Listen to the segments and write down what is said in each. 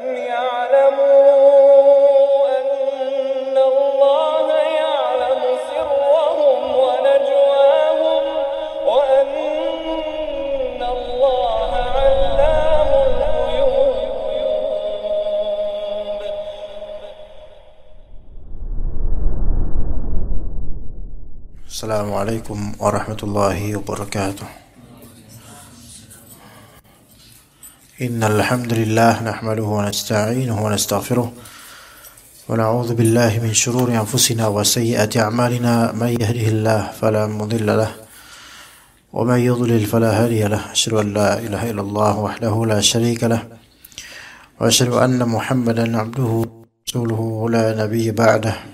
ألم يعلموا أن الله يعلم سرهم ونجواهم وأن الله علام الغيوب. Assalamualaikum warahmatullahi wabarakatuh. Innal hamdalillah nahmaduhu wa nasta'inuhu wa nastaghfiruh wa na'udzu billahi min shururi anfusina wa sayyiati a'malina may yahdihillahu fala mudilla lahu wa may yudlil fala hadiya lahu. Asyhadu an la ilaha illallah wahdahu la syarika lahu wa asyhadu anna Muhammadan 'abduhu wa rasuluhu la nabiyya ba'dahu.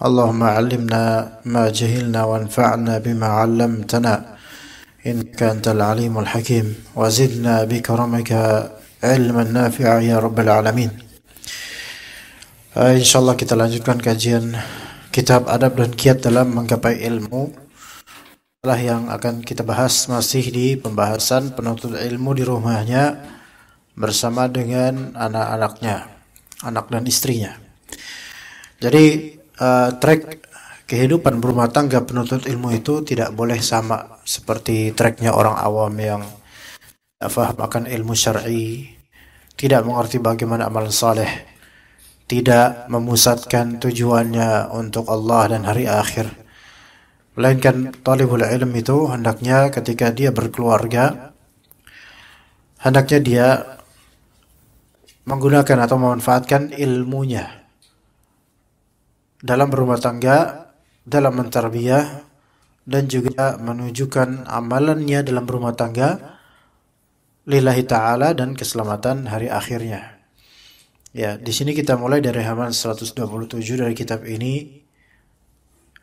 Allahumma 'allimna ma jahilna wanfa'na bima 'allamtana innaka antal alimul hakim wa zidna bikaramika ilman nafi'a ya rabbal alamin. Insyaallah kita lanjutkan kajian kitab adab dan kiat dalam menggapai ilmu. Adalah yang akan kita bahas masih di pembahasan penuntut ilmu di rumahnya bersama dengan anak-anaknya, anak dan istrinya. Jadi track kehidupan berumah tangga penuntut ilmu itu tidak boleh sama seperti tracknya orang awam yang tidak faham akan ilmu syar'i, tidak mengerti bagaimana amal saleh, tidak memusatkan tujuannya untuk Allah dan hari akhir. Melainkan talibul ilm itu hendaknya ketika dia berkeluarga, hendaknya dia menggunakan atau memanfaatkan ilmunya dalam berumah tangga, dalam mentarbiyah, dan juga menunjukkan amalannya dalam berumah tangga lillahi ta'ala dan keselamatan hari akhirnya. Ya, di sini kita mulai dari halaman 127 dari kitab ini.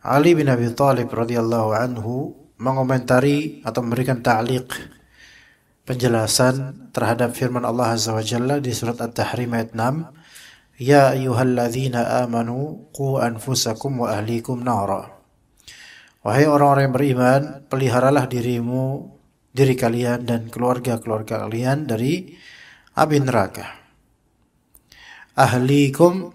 Ali bin Abi Thalib radhiyallahu anhu mengomentari atau memberikan ta'liq, penjelasan terhadap firman Allah Azza wa Jalla di surat At-Tahrim ayat 6. Ya ayyuhalladzina amanu qu anfusakum wa ahlikum nara. Wahai orang-orang yang beriman, peliharalah diri kalian dan keluarga-keluarga kalian dari api neraka. Ahlikum,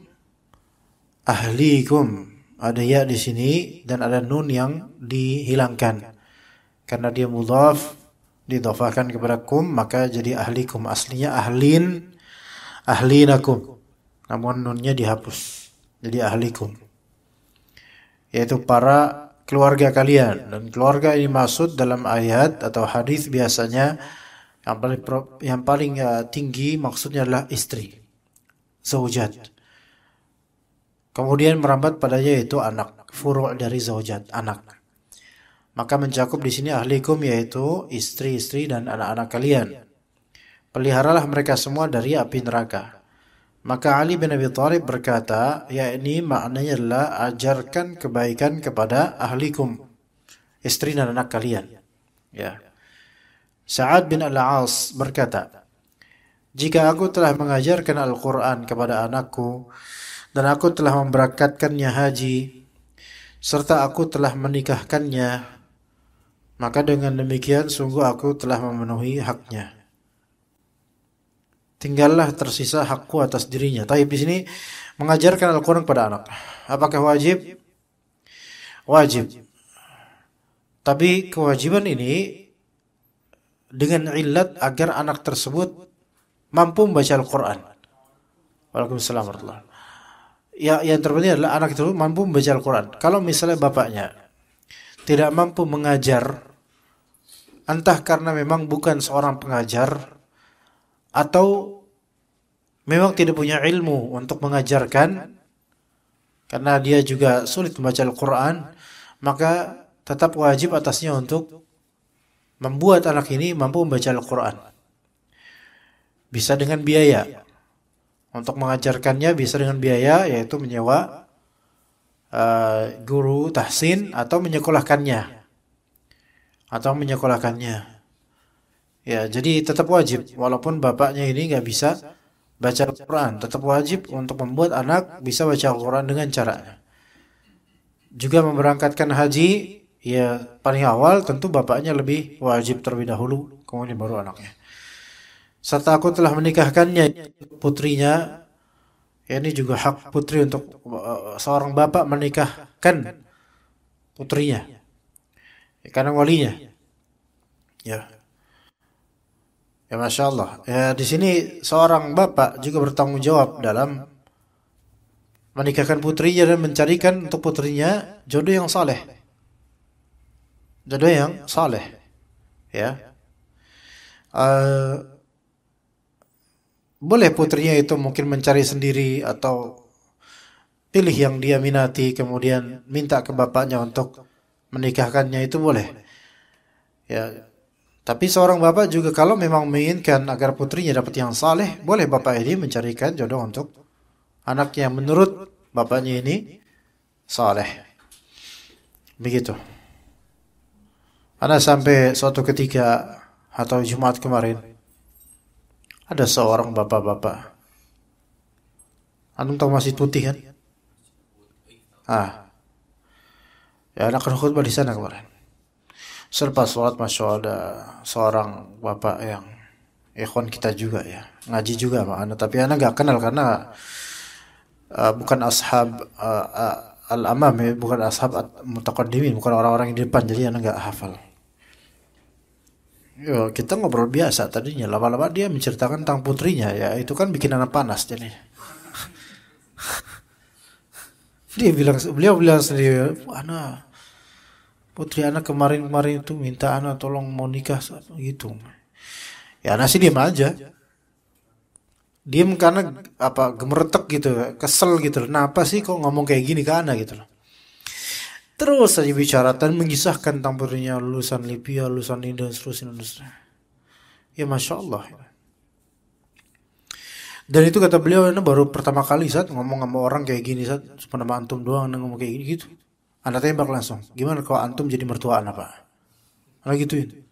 ada ya di sini dan ada nun yang dihilangkan karena dia mudhaf didhafahkan kepada kum, maka jadi ahlikum. Aslinya ahlinakum, namun nunnya dihapus jadi ahlikum, yaitu para keluarga kalian. Dan keluarga ini maksud dalam ayat atau hadis biasanya yang paling tinggi maksudnya adalah istri, zaujat. Kemudian merambat padanya yaitu anak, furu' dari zaujat, anak. Maka mencakup di sini ahlikum yaitu istri-istri dan anak-anak kalian. Peliharalah mereka semua dari api neraka. Maka Ali bin Abi Thalib berkata, yakni maknanya adalah ajarkan kebaikan kepada ahlikum, istri dan anak kalian. Ya. Sa'ad bin Al-As berkata, jika aku telah mengajarkan Al-Quran kepada anakku dan aku telah memberangkatkannya haji serta aku telah menikahkannya, maka dengan demikian sungguh aku telah memenuhi haknya. Tinggallah tersisa hakku atas dirinya. Tapi di sini mengajarkan Al-Quran kepada anak. Apakah wajib? Wajib. Tapi kewajiban ini dengan illat agar anak tersebut mampu membaca Al-Quran. Waalaikumsalam warahmatullahi wabarakatuh. Ya, yang terpenting adalah anak itu mampu membaca Al-Quran. Kalau misalnya bapaknya tidak mampu mengajar, entah karena memang bukan seorang pengajar atau memang tidak punya ilmu untuk mengajarkan karena dia juga sulit membaca Al-Quran, maka tetap wajib atasnya untuk membuat anak ini mampu membaca Al-Quran. Bisa dengan biaya. Untuk mengajarkannya bisa dengan biaya, yaitu menyewa guru tahsin atau menyekolahkannya. Ya, jadi tetap wajib, walaupun bapaknya ini nggak bisa baca Al-Quran, tetap wajib untuk membuat anak bisa baca Al-Quran dengan caranya. Juga memberangkatkan haji, ya paling awal tentu bapaknya lebih wajib terlebih dahulu, kemudian baru anaknya. serta aku telah menikahkannya putrinya. Ya, ini juga hak putri untuk seorang bapak menikahkan putrinya, ya, karena walinya. Ya, ya masya Allah. Ya, di sini seorang bapak juga bertanggung jawab dalam menikahkan putrinya dan mencarikan untuk putrinya jodoh yang saleh, jodoh yang saleh. Ya, Eh, boleh putrinya itu mungkin mencari sendiri atau pilih yang dia minati kemudian minta ke bapaknya untuk menikahkannya, itu boleh. Ya, tapi seorang bapak juga kalau memang menginginkan agar putrinya dapat yang saleh, boleh bapak ini mencarikan jodoh untuk anak yang menurut bapaknya ini saleh. Begitu. Ada sampai suatu ketika atau Jumat kemarin ada seorang bapak-bapak. Antum tahu Masjid Putih kan? Ah, ya anak khutbah di sana kemarin. Selepas sholat, masya Allah, ada seorang bapak yang ikhwan kita juga ya, ngaji juga sama anak, tapi anak gak kenal karena bukan ashab al-amam ya, bukan ashab mutaqaddimin, bukan orang-orang yang di depan, jadi anak gak hafal. Yo, kita ngobrol biasa tadinya, lama-lama dia menceritakan tentang putrinya, ya itu kan bikin anak panas jadi. Beliau bilang sendiri, anak putri anak kemarin itu minta anak tolong mau nikah gitu. Ya anak sih diam aja. Diam karena apa, gemeretek gitu, kesel gitu. Kenapa sih kok ngomong kayak gini ke anak gitu loh. Terus saja bicara dan mengisahkan tentang putrinya lulusan Libya, lulusan ini dan seterusnya. Ya masya Allah. Dan itu kata beliau, ini baru pertama kali saat ngomong sama orang kayak gini, saat cuma nama antum doang ngomong kayak gini gitu. Anda tembak langsung, gimana kalau antum jadi mertua anak pak? Anak gituin,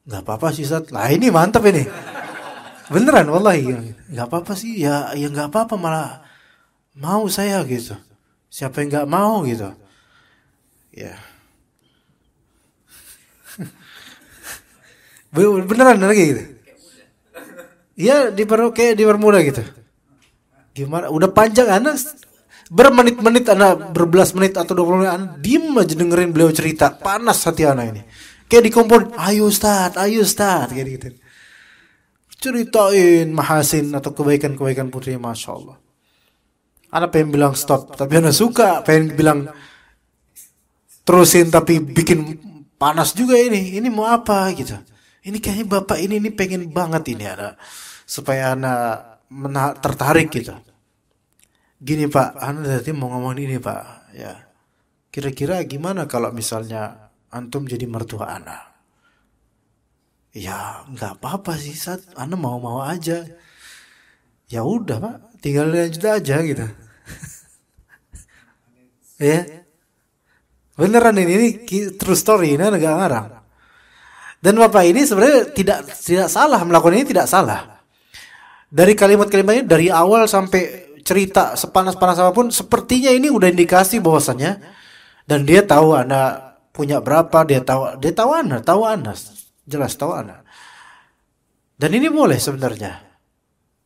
nggak apa-apa sih Sat. Lah ini mantap ini, beneran wallahi, nggak apa-apa sih, ya nggak apa-apa, malah mau saya gitu. Siapa yang nggak mau gitu? Ya, beneran lagi gitu. Iya kayak dipermudah gitu. Gimana? Udah panjang anak bermenit-menit, anak berbelas menit atau 20 menit anak diem aja dengerin beliau cerita. Panas hati anak ini. Kayak dikompon, ayo Ustaz, kayak gitu. Ceritain mahasin atau kebaikan-kebaikan putri, masya Allah. Anak pengen bilang stop, tapi anak suka pengen bilang terusin, tapi bikin panas juga ini. Ini mau apa gitu? Ini kayaknya bapak ini pengen banget ini anak, supaya anak tertarik gitu. Gini Pak, anak tadi mau ngomong ini Pak, ya. Kira-kira gimana kalau misalnya antum jadi mertua anak? Ya nggak apa-apa sih Sat, anak mau-mau aja. Ya udah Pak, tinggal lanjut aja gitu. Ya, beneran ini true story, ini agak ngarang. Dan bapak ini sebenarnya tidak salah melakukan ini, tidak salah. Dari kalimat-kalimatnya dari awal sampai cerita sepanas-panas apapun, sepertinya ini udah indikasi bahwasannya, dan dia tahu anak punya berapa, dia tahu anak, jelas tahu anak. Dan ini boleh sebenarnya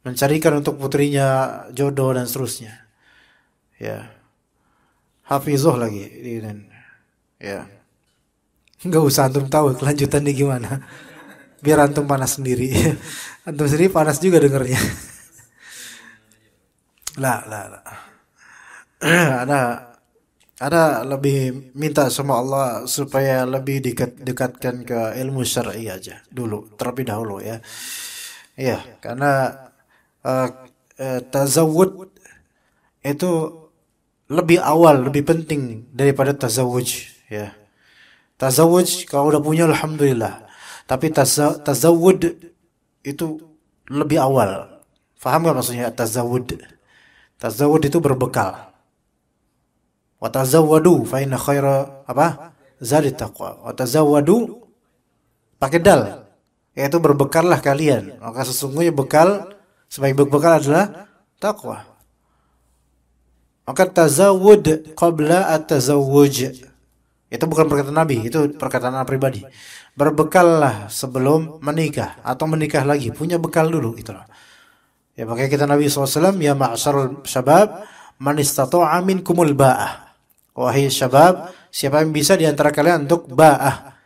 mencarikan untuk putrinya jodoh dan seterusnya. Ya, hafizoh lagi, ya. Nggak usah antum tahu kelanjutannya gimana, biar antum panas sendiri. Antum sendiri panas juga dengernya. Lah. Ada lebih minta sama Allah supaya lebih dekatkan ke ilmu syar'i aja dulu, terlebih dahulu ya. Iya, karena tazawwud itu lebih awal, lebih penting daripada tazawuj ya. Tazawuj kalau udah punya alhamdulillah. Tapi tazawud itu lebih awal. Faham gak maksudnya tazawud? Tazawud itu berbekal. Wa tazawwadu fa inna khaira apa? Zadit taqwa. Wa tazawwadu pakai dal. Yaitu berbekallah kalian. Maka sesungguhnya sebaik bekal adalah takwa. Maka tazawud qabla at-tazawwuj. Itu bukan perkataan Nabi, itu perkataan anak pribadi. Berbekallah sebelum menikah atau menikah lagi, punya bekal dulu itulah. Ya makanya kita Nabi SAW, ya ma'syarul syabab, man istata'a minkumul ba'ah. Wahai syabab, siapa yang bisa di antara kalian untuk ba'ah.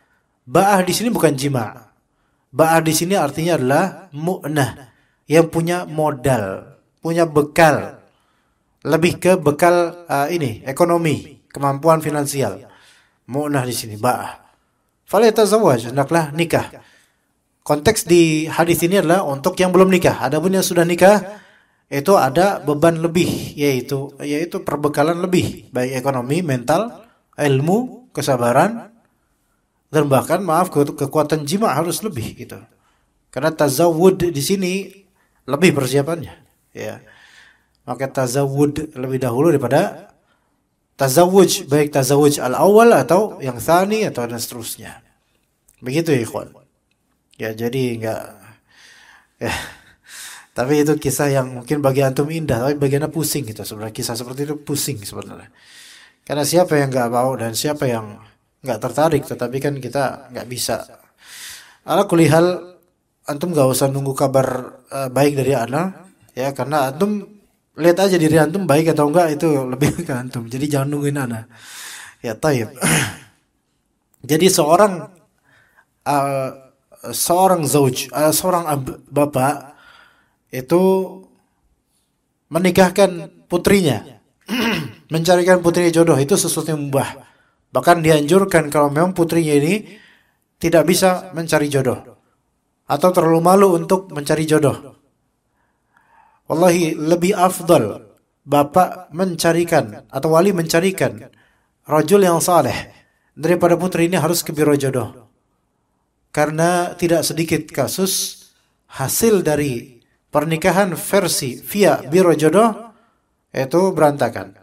Ba'ah di sini bukan jima'. Ba'ah di sini artinya adalah mu'nah, yang punya modal, punya bekal. Lebih ke bekal ekonomi, kemampuan finansial. Mu'nah di sini ba'ah. Falyatazawwaj, hendaklah nikah. Konteks di hadis ini adalah untuk yang belum nikah. Adapun yang sudah nikah itu ada beban lebih, yaitu perbekalan lebih, baik ekonomi, mental, ilmu, kesabaran, dan bahkan kekuatan jima harus lebih gitu. Karena tazawwud di sini lebih persiapannya, ya. Maka tazawwud lebih dahulu daripada tazawuj, baik tazawuj al-awwal atau yang tsani atau dan seterusnya. Begitu ya ikhwan. Ya jadi ya. Tapi itu kisah yang mungkin bagi antum indah, tapi bagi anda pusing gitu. Sebenarnya kisah seperti itu pusing sebenarnya. Karena siapa yang enggak mau dan siapa yang enggak tertarik, tetapi kan kita enggak bisa. Ala kulli hal, antum enggak usah nunggu kabar baik dari ana, ya karena antum lihat aja diri antum baik atau enggak itu lebih ke antum. Jadi jangan nungguin ana. Ya taib. Jadi seorang zauj, seorang bapak itu menikahkan putrinya, mencarikan putrinya jodoh itu sesuatu yang mubah. Bahkan dianjurkan kalau memang putrinya ini tidak bisa mencari jodoh atau terlalu malu untuk mencari jodoh. Wallahi lebih afdal bapak mencarikan atau wali mencarikan rajul yang saleh daripada putri ini harus ke biro jodoh. Karena tidak sedikit kasus hasil dari pernikahan versi via biro jodoh itu berantakan.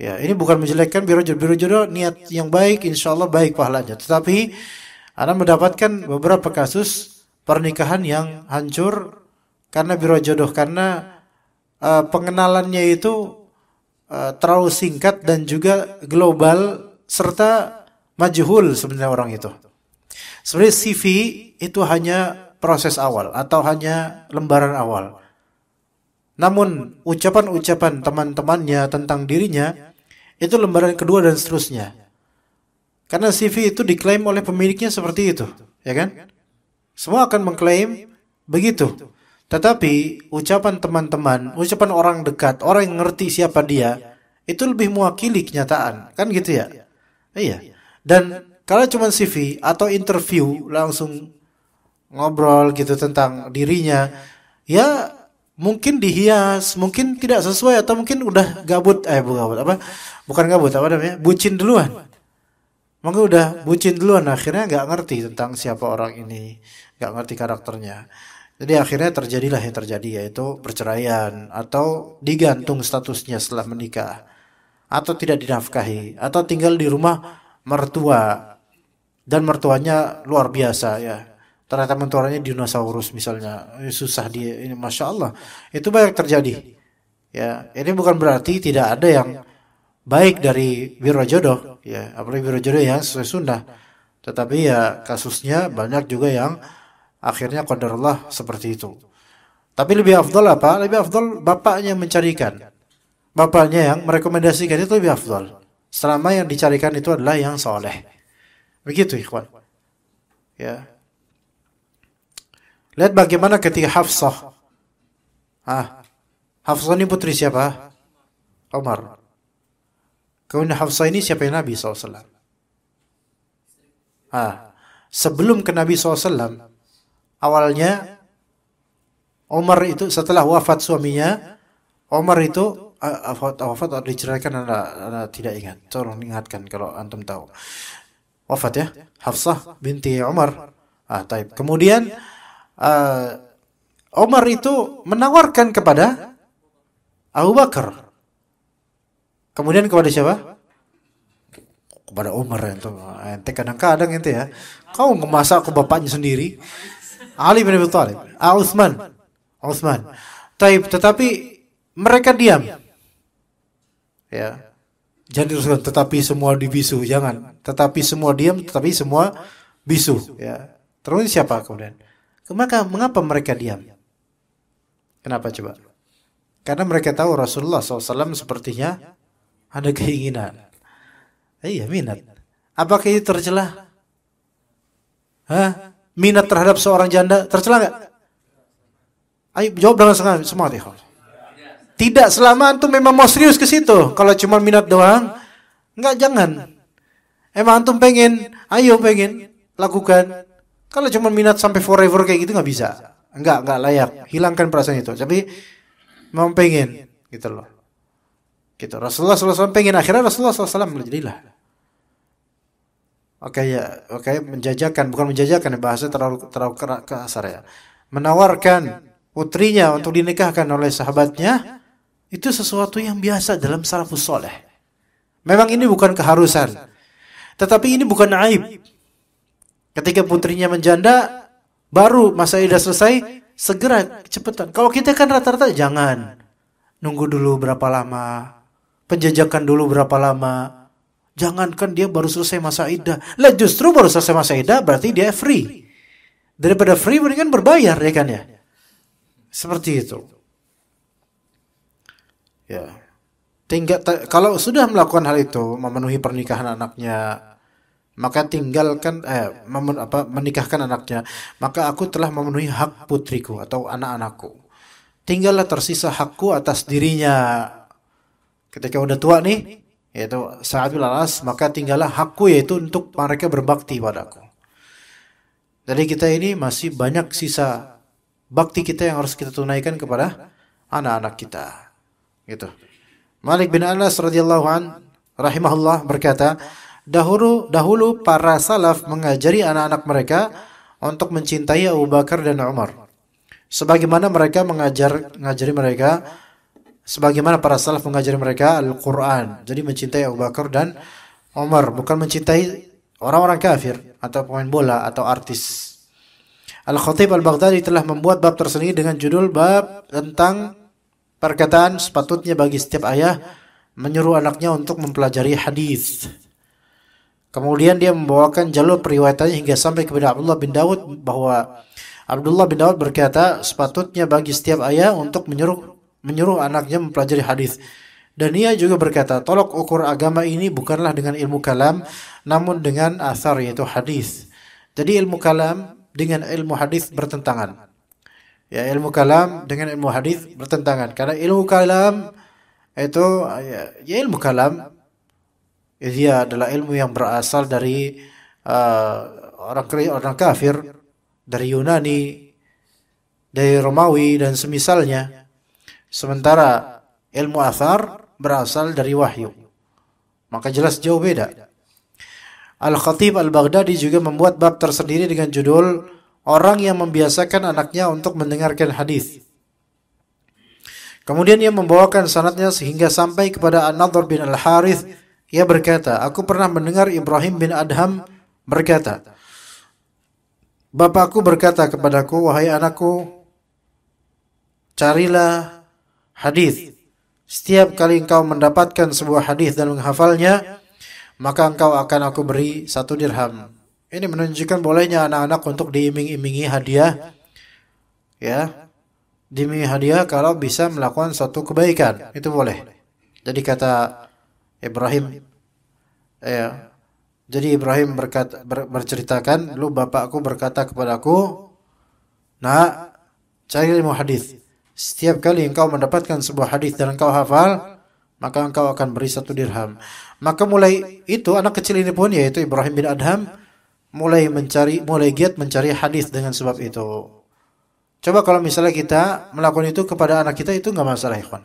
Ya, ini bukan menjelekkan biro jodoh. Biro jodoh niat yang baik, insya Allah baik pahalanya. Tetapi Anda mendapatkan beberapa kasus pernikahan yang hancur karena biro jodoh, karena pengenalannya itu terlalu singkat dan juga global serta majhul sebenarnya orang itu. Sebenarnya CV itu hanya proses awal atau hanya lembaran awal. Namun ucapan-ucapan teman-temannya tentang dirinya itu lembaran kedua dan seterusnya. Karena CV itu diklaim oleh pemiliknya seperti itu, ya kan? Semua akan mengklaim begitu. Tetapi ucapan teman-teman, ucapan orang dekat, orang yang ngerti siapa dia, itu lebih mewakili kenyataan, kan gitu ya? Iya. Dan kalau cuma CV atau interview langsung ngobrol gitu tentang dirinya, ya mungkin dihias, mungkin tidak sesuai atau mungkin udah bukan gabut apa namanya? Bucin duluan. Mungkin udah bucin duluan, akhirnya nggak ngerti tentang siapa orang ini, nggak ngerti karakternya. Jadi akhirnya terjadilah yang terjadi, yaitu perceraian atau digantung statusnya setelah menikah, atau tidak dinafkahi, atau tinggal di rumah mertua dan mertuanya luar biasa ya. Ternyata mertuanya dinosaurus misalnya, susah dia ini, masya Allah, itu banyak terjadi. Ya, ini bukan berarti tidak ada yang baik dari biro jodoh, ya, apalagi biro jodoh yang sesuai sunnah. Tetapi ya kasusnya banyak juga yang akhirnya qadarullah seperti itu. Tapi lebih afdal apa? Lebih afdal bapaknya mencarikan. Bapaknya yang merekomendasikan itu lebih afdal. Selama yang dicarikan itu adalah yang soleh. Begitu ikhwan. Ya. Lihat bagaimana ketika Hafsah. Hafsah ini putri siapa? Umar. Kemudian Hafsah ini siapa yang Nabi SAW? Sebelum ke Nabi SAW, awalnya Umar itu setelah wafat suaminya, Umar itu wafat atau diceraikan, anda tidak ingat. Tolong ingatkan kalau antum tahu. Wafat ya, Hafsah binti Umar. Taib. Kemudian Umar itu menawarkan kepada Abu Bakar. Kemudian kepada siapa? Kepada Umar itu. Ente kadang-kadang ente ya. Kau ngemasak ke bapaknya sendiri. Ali bin Abi Thalib. Utsman. Taib, tetapi mereka diam. Ya. Jangan diteruskan tetapi semua dibisu, jangan. Tetapi semua diam, tetapi semua bisu. Ya. Terus siapa kemudian? Maka mengapa mereka diam? Kenapa coba? Karena mereka tahu Rasulullah SAW sepertinya ada keinginan. Iya, minat. Apakah itu tercela? Hah? Minat terhadap seorang janda tercela nggak? Ayo jawab dengan semangat ya. Tidak, selama antum memang mau serius ke situ. Kalau cuma minat doang, enggak, jangan. Emang antum pengen, ayo pengen, lakukan. Kalau cuma minat sampai forever kayak gitu nggak bisa. Enggak layak. Hilangkan perasaan itu. Tapi mau pengen, gitu loh. Gitu. Rasulullah SAW pengen, akhirnya Rasulullah SAW jadilah. Oke, menjajakan, bukan menjajakan, bahasa terlalu kasar ya. Menawarkan putrinya untuk dinikahkan oleh sahabatnya. Itu sesuatu yang biasa dalam salafus soleh. Memang ini bukan keharusan. Tetapi ini bukan aib. Ketika putrinya menjanda, baru masa iddah selesai, segera, cepetan. Kalau kita kan rata-rata jangan. Nunggu dulu berapa lama. Penjajakan dulu berapa lama. Jangankan dia baru selesai masa iddah. Lah justru baru selesai masa iddah berarti dia free. Daripada free mendingan berbayar ya kan ya. Seperti itu. Ya. Kalau sudah melakukan hal itu, memenuhi pernikahan anaknya, maka tinggalkan menikahkan anaknya, maka aku telah memenuhi hak putriku atau anak-anakku. Tinggallah tersisa hakku atas dirinya. Ketika udah tua nih, yaitu Sa'ad bin Al-As, maka tinggallah hakku yaitu untuk mereka berbakti padaku. Jadi kita ini masih banyak sisa bakti kita yang harus kita tunaikan kepada anak-anak kita. Gitu. Malik bin Anas radhiyallahu an rahimahullah berkata, dahulu para salaf mengajari anak-anak mereka untuk mencintai Abu Bakar dan Umar. Sebagaimana mereka mengajari mereka, sebagaimana para salaf mengajari mereka Al-Quran. Jadi mencintai Abu Bakar dan Umar, bukan mencintai orang-orang kafir atau pemain bola atau artis. Al-Khatib Al-Baghdadi telah membuat bab tersendiri dengan judul bab tentang perkataan sepatutnya bagi setiap ayah menyuruh anaknya untuk mempelajari hadis. Kemudian dia membawakan jalur periwayatannya hingga sampai kepada Abdullah bin Daud, bahwa Abdullah bin Daud berkata, sepatutnya bagi setiap ayah untuk menyuruh anaknya mempelajari hadis. Dan ia juga berkata, tolok ukur agama ini bukanlah dengan ilmu kalam, namun dengan asar, yaitu hadis. Jadi ilmu kalam dengan ilmu hadis bertentangan. Ya, ilmu kalam dengan ilmu hadis bertentangan. Karena ilmu kalam itu ilmu kalam dia adalah ilmu yang berasal dari orang kafir, dari Yunani, dari Romawi dan semisalnya. Sementara ilmu athar berasal dari wahyu. Maka jelas jauh beda. Al-Khatib Al-Baghdadi juga membuat bab tersendiri dengan judul orang yang membiasakan anaknya untuk mendengarkan hadis. Kemudian ia membawakan sanadnya sehingga sampai kepada An-Nadhr bin Al-Harith. Ia berkata, aku pernah mendengar Ibrahim bin Adham berkata, bapakku berkata kepadaku, wahai anakku, carilah hadis. Setiap kali engkau mendapatkan sebuah hadis dan menghafalnya, maka engkau akan aku beri 1 dirham. Ini menunjukkan bolehnya anak-anak untuk diiming-imingi hadiah, ya, diiming hadiah kalau bisa melakukan suatu kebaikan, itu boleh. Jadi kata Ibrahim, ya, jadi Ibrahim berceritakan, lu bapakku berkata kepadaku, nak, cari ilmu hadis. Setiap kali engkau mendapatkan sebuah hadis dan engkau hafal, maka engkau akan beri 1 dirham. Maka mulai itu anak kecil ini pun, yaitu Ibrahim bin Adham, mulai giat mencari hadis dengan sebab itu. Coba kalau misalnya kita melakukan itu kepada anak kita, itu nggak masalah, ikhwan.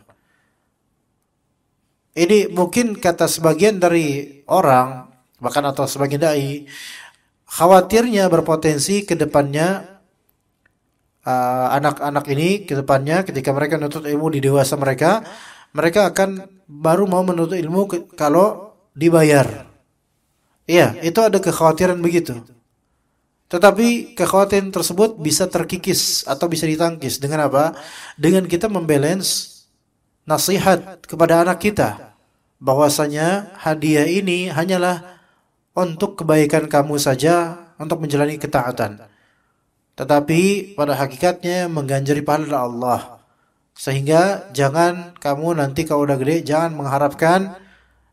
Ini mungkin kata sebagian dari orang, bahkan atau sebagian dai, khawatirnya berpotensi ke depannya anak-anak ini ke depannya ketika mereka menuntut ilmu di dewasa mereka akan baru mau menuntut ilmu kalau dibayar. Iya, itu ada kekhawatiran begitu. Tetapi kekhawatiran tersebut bisa terkikis atau bisa ditangkis dengan apa? Dengan kita membalance nasihat kepada anak kita. bahwasanya hadiah ini hanyalah untuk kebaikan kamu saja, untuk menjalani ketaatan. Tetapi pada hakikatnya mengganjari pahala Allah. Sehingga jangan kamu nanti kalau udah gede jangan mengharapkan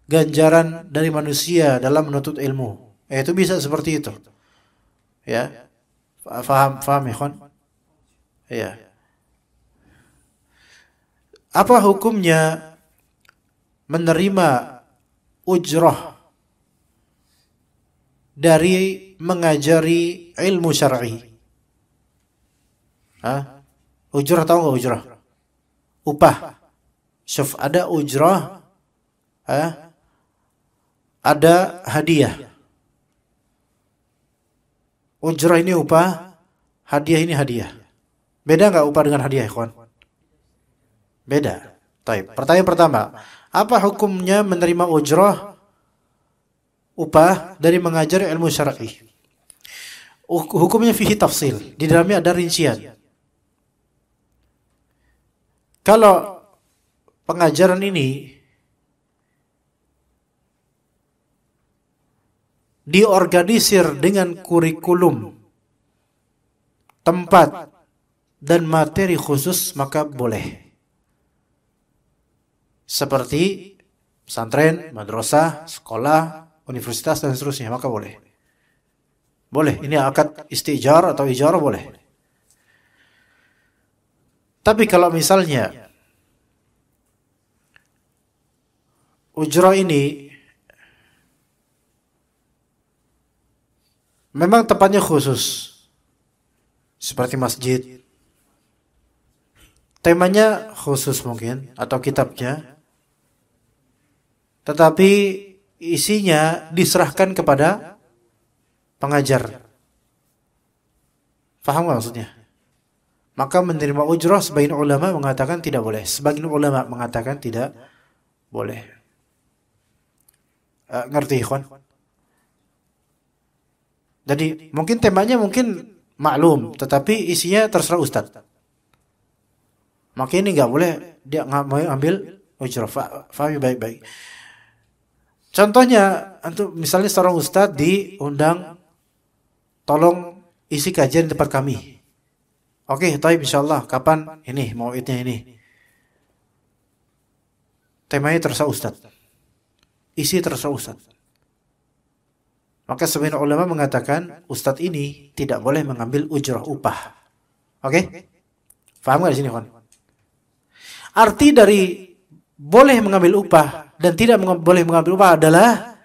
ganjaran dari manusia dalam menuntut ilmu. Itu bisa seperti itu. Ya. Faham ya, Khon? Ya. Apa hukumnya menerima ujrah dari mengajari ilmu syar'i? Ujrah, tahu nggak ujrah? Upah. Syuf, ada ujrah, ada hadiah. Ujrah ini upah, hadiah ini hadiah. Beda nggak upah dengan hadiah, ikhwan? Beda. Taib. Pertanyaan pertama, apa hukumnya menerima ujrah, upah dari mengajar ilmu syar'i? Hukumnya fihi tafsil, di dalamnya ada rincian. Kalau pengajaran ini diorganisir dengan kurikulum, tempat, dan materi khusus, maka boleh. Seperti pesantren, madrasah, sekolah, universitas, dan seterusnya, maka boleh. Boleh, ini akad istijar atau ijarah boleh. Tapi kalau misalnya ujrah ini memang tempatnya khusus, seperti masjid, temanya khusus mungkin, atau kitabnya, tetapi isinya diserahkan kepada pengajar. Paham nggak maksudnya? Maka menerima ujrah sebagian ulama mengatakan tidak boleh, sebagian ulama mengatakan tidak boleh. Ngerti, ikhwan? Jadi mungkin temanya mungkin maklum, tetapi isinya terserah ustaz. Maka ini nggak boleh, dia nggak mau ambil ujrah. Fahami baik-baik. Contohnya, untuk misalnya seorang ustaz diundang, tolong isi kajian di tempat kami. Oke, taib insyaallah. Kapan? Ini, mauidnya ini. Temanya terserah ustaz. Isi terserah ustaz. Maka sebagian ulama mengatakan ustaz ini tidak boleh mengambil ujrah upah. Oke? Paham nggak di sini, kawan? Arti dari boleh mengambil upah dan tidak boleh mengambil upah adalah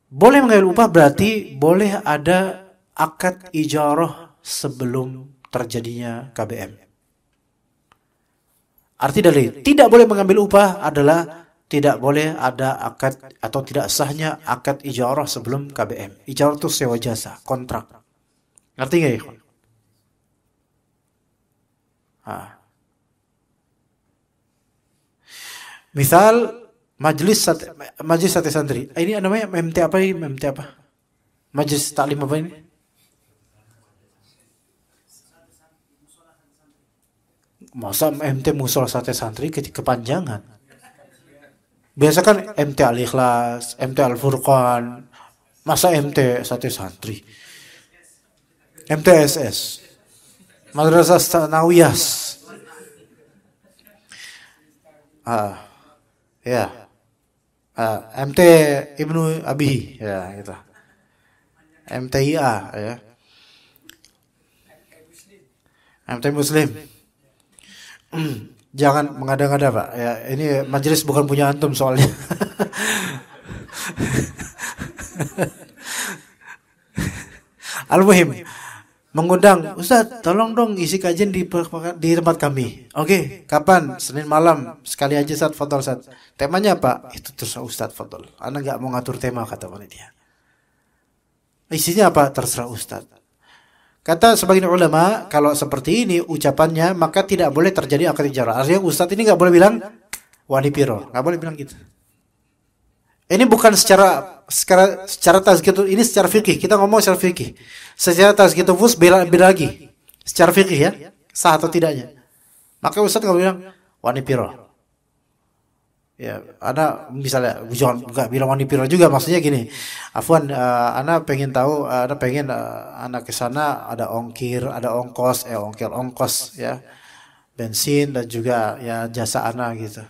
boleh mengambil upah berarti boleh ada akad ijarah sebelum terjadinya KBM. Arti dari tidak boleh mengambil upah adalah tidak boleh ada akad atau tidak sahnya akad ijarah sebelum KBM. Ijarah itu sewa jasa, kontrak. Ngerti nggak ya? Misal majelis sate santri. Ini namanya MT apa ini? MT apa? Majelis taklim apa ini? Masa MT musola sate santri kepanjangan? Biasa kan MT Al-Ikhlas, MT Al-Furqan. Masa MT sate santri? MTSS. Madrasah Tsanawiyah. Ya. MT Ibnu Abi, ya gitu. MTIA, ya. MT Muslim. Jangan mengada-ngada, Pak. Ya, ini majelis bukan punya antum soalnya. Al-muhim, mengundang, Ustaz, tolong dong isi kajian di tempat kami. Oke, kapan? Senin malam, sekali aja Ustaz, fadhol Ustaz. Temanya apa? Itu terserah Ustaz, fadhol. Ana enggak mau ngatur tema, kata panitia. Isinya apa? Terserah Ustaz. Kata sebagian ulama, kalau seperti ini ucapannya, maka tidak boleh terjadi akad ijarah. Artinya Ustaz ini nggak boleh bilang wani piro, nggak boleh bilang gitu. Ini bukan secara tazkiyatun, ini secara fikih. Kita ngomong secara fikih. Secara tazkiyatun nufus beda lagi. Secara fikih ya, sah atau tidaknya. Maka Ustaz nggak boleh bilang wani piro. Ya, ana misalnya jangan nggak bilang wanita juga, maksudnya gini. Afwan, ana pengen tahu, ana pengen ana ke sana ada ongkir, ada ongkos, ongkir ongkos ya, bensin dan juga ya jasa ana gitu.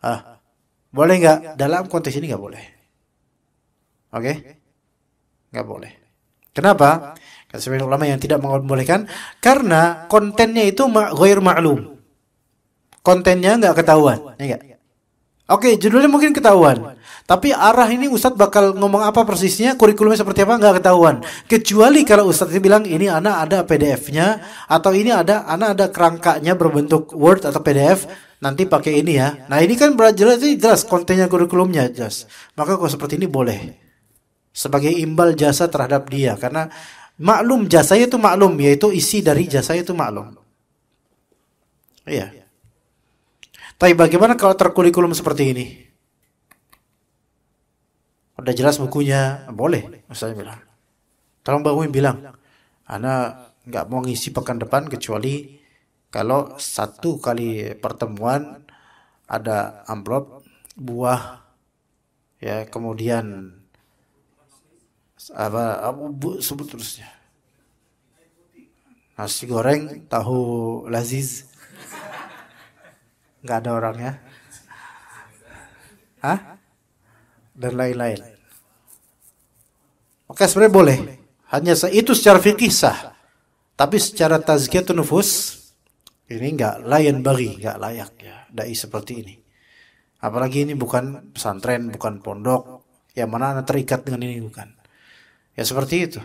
Ah, boleh nggak? Dalam konteks ini nggak boleh. Oke? Nggak boleh. Kenapa? Kata sebagian ulama yang tidak membolehkan karena kontennya itu ghair ma'lum. Kontennya nggak ketahuan, ya nggak? Oke, judulnya mungkin ketahuan. Tapi arah ini Ustadz bakal ngomong apa persisnya, kurikulumnya seperti apa nggak ketahuan. Kecuali kalau Ustadz bilang ini anak ada PDF-nya atau ini anak ada kerangkanya berbentuk Word atau PDF, nanti pakai ini ya. Nah, ini kan jelas kontennya kurikulumnya jelas. Maka kalau seperti ini boleh. Sebagai imbal jasa terhadap dia karena maklum jasanya itu maklum, yaitu isi dari jasa itu maklum. Iya. Tapi bagaimana kalau terkurikulum seperti ini? Udah jelas bukunya, boleh. Saya bilang, tolong Mbak Uim bilang, Ana nggak mau ngisi pekan depan kecuali kalau satu kali pertemuan ada amplop, buah, ya kemudian apa sebut terusnya, nasi goreng, tahu laziz. Nggak ada orangnya, dan lain-lain. Maka sebenarnya boleh, hanya itu secara fikih sah, tapi secara tazkiyatun nufus ini nggak nggak layak ya, dai seperti ini. Apalagi ini bukan pesantren, bukan pondok, yang mana anda terikat dengan ini bukan. Ya seperti itu.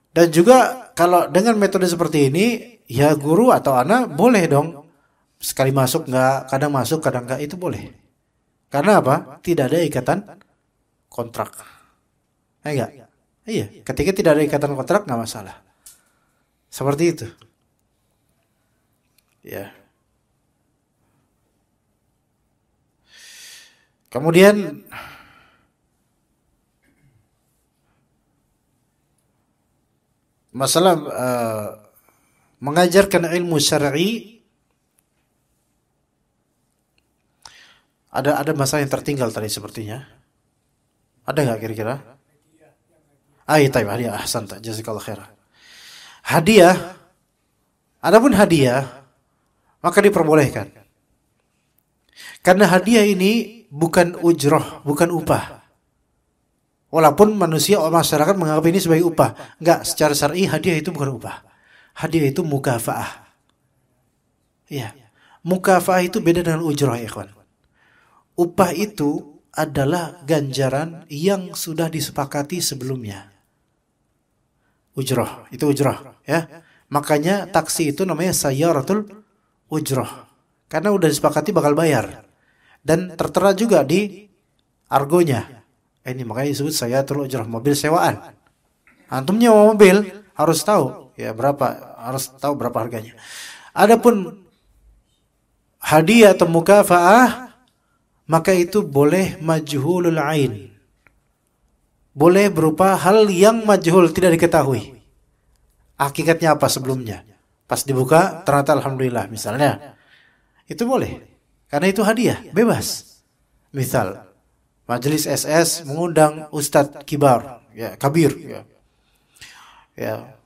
Dan juga kalau dengan metode seperti ini, ya guru atau anak boleh dong. Sekali masuk nggak, kadang masuk, kadang nggak, itu boleh. Karena apa? Tidak ada ikatan kontrak. Enggak? Iya, ketika tidak ada ikatan kontrak nggak masalah. Seperti itu. Ya. Kemudian masalah mengajarkan ilmu syar'i. Ada masalah yang tertinggal tadi sepertinya. Ada nggak kira-kira? Iya, hadiah. Ahsan, jazakallahu khairan. Hadiah. Adapun hadiah, maka diperbolehkan. Karena hadiah ini bukan ujroh, bukan upah. Walaupun manusia masyarakat menganggap ini sebagai upah. Enggak, secara syar'i hadiah itu bukan upah. Hadiah itu mukafaah. Iya. Mukafaah itu beda dengan ujroh, ya ikhwan. Upah itu adalah ganjaran yang sudah disepakati sebelumnya. Ujroh, itu ujroh, ya. Makanya taksi itu namanya sayyaratul ujroh. Karena udah disepakati bakal bayar. Dan tertera juga di argonya. Ini makanya disebut sayyaratul ujroh, mobil sewaan. Antum nyewa mobil harus tahu ya harus tahu berapa harganya. Adapun hadiah atau mukafaah, maka itu boleh majhulul ain. Boleh berupa hal yang majhul, tidak diketahui. Hakikatnya apa sebelumnya. Pas dibuka, ternyata alhamdulillah misalnya. Itu boleh. Karena itu hadiah, bebas. Misal, majelis SS mengundang Ustadz Kibar, ya, Kabir. Ya.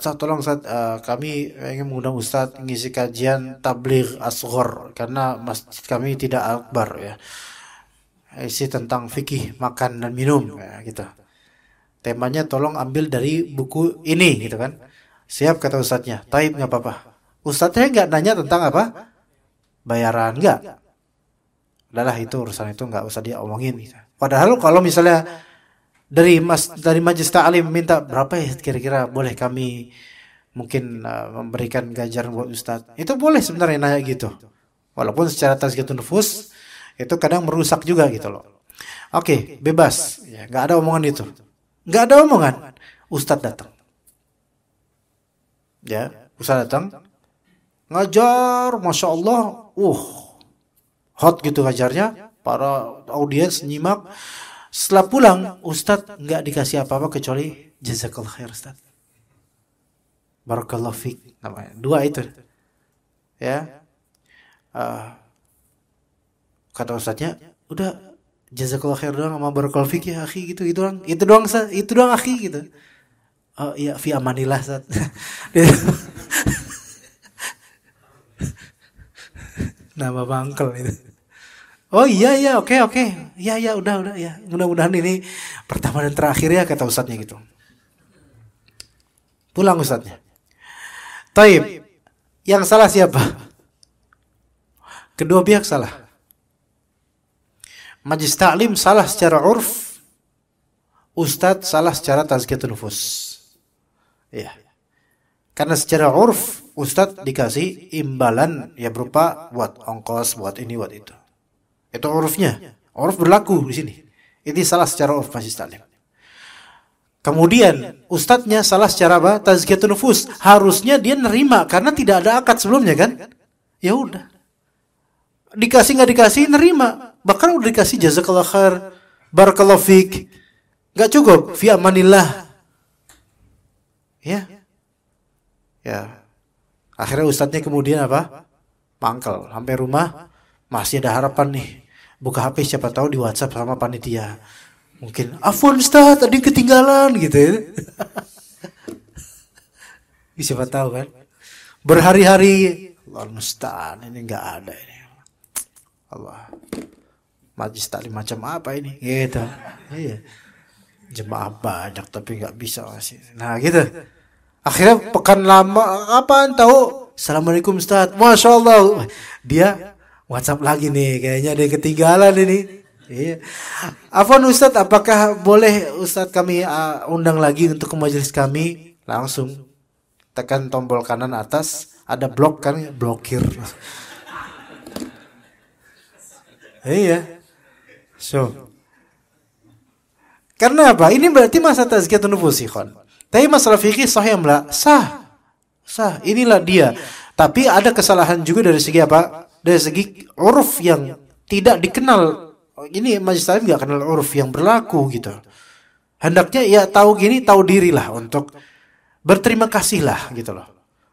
Tolong Ustaz, kami ingin mengundang Ustaz ngisi kajian tabligh asghar karena masjid kami tidak akbar ya. Isi tentang fikih makan dan minum ya, gitu. Temanya tolong ambil dari buku ini gitu kan. Siap kata Ustaznya. Taib enggak apa-apa. Ustaznya enggak nanya tentang apa? Bayaran enggak. Udahlah itu urusan itu enggak usah dia omongin gitu. Padahal kalau misalnya dari majelis ta'lim minta berapa ya kira-kira boleh kami mungkin memberikan ganjaran buat Ustadz. Itu boleh sebenarnya nanya gitu. Walaupun secara tazkiyatun nufus itu kadang merusak juga gitu loh. Oke, bebas. Ya, nggak ada omongan itu. Nggak ada omongan. Ustadz datang. Ya, Ustadz datang. Ngajar, Masya Allah. Hot gitu ngajarnya. Para audiens nyimak. Setelah pulang, Ustadz nggak dikasih apa-apa kecuali jazakallah khair Ustadz. Barakallahu fiik namanya. Dua itu. Ya. Kata ustadznya, udah jazakallah khair doang sama barakallahu fik ya akhi gitu, itu doang akhi gitu. Oh iya, fi amanillah Ustaz. Nama bangkel itu. Oh iya oke. Iya udah ya. Mudah-mudahan ini pertama dan terakhir ya, kata ustadznya gitu. Pulang ustadznya. Taib. Yang salah siapa? Kedua pihak salah. Majlis ta'lim salah secara urf, ustadz salah secara tazkiyatun nufus. Ya. Karena secara urf ustadz dikasih imbalan ya berupa buat ongkos, buat ini, buat itu. Itu urufnya. Uruf berlaku di sini. Ini salah secara urf majlis ta'lim. Kemudian ustadznya salah secara apa? Tazkiyatun nufus. Harusnya dia nerima karena tidak ada akad sebelumnya kan? Ya udah. Dikasih nggak dikasih nerima. Bahkan udah dikasih jazakallah khair, barakallahu fik, nggak cukup fi amanillah. Ya. Akhirnya ustadznya kemudian apa? Mangkel. Sampai rumah masih ada harapan nih. Buka HP siapa tahu di WhatsApp sama panitia. Mungkin afwan Ustaz, tadi ketinggalan gitu ya. Siapa tahu kan? Berhari-hari Allah musta'an, ini nggak ada ini. Allah. Majlis taklim macam apa ini? Gitu. Iya. Jemaah banyak tapi nggak bisa masih. Nah gitu. Akhirnya pekan lama, apaan tahu? Assalamualaikum Ustaz. Masya Allah. Dia WhatsApp lagi nih. Kayaknya ada ketinggalan ini. Iya. Afwan Ustaz, apakah boleh Ustaz kami undang lagi untuk ke majelis kami? Langsung tekan tombol kanan atas. Ada blok kan? Blokir. Iya. So. Karena apa? Ini berarti masa tazkiyatun nufus ikhwan. Tapi masalah fikih sah yang sah. Inilah dia. Tapi ada kesalahan juga dari segi apa? Dari segi uruf yang tidak dikenal. Ini majlis taklim enggak kenal uruf yang berlaku gitu. Hendaknya ya tahu gini, tahu dirilah untuk berterima kasih lah gitu loh.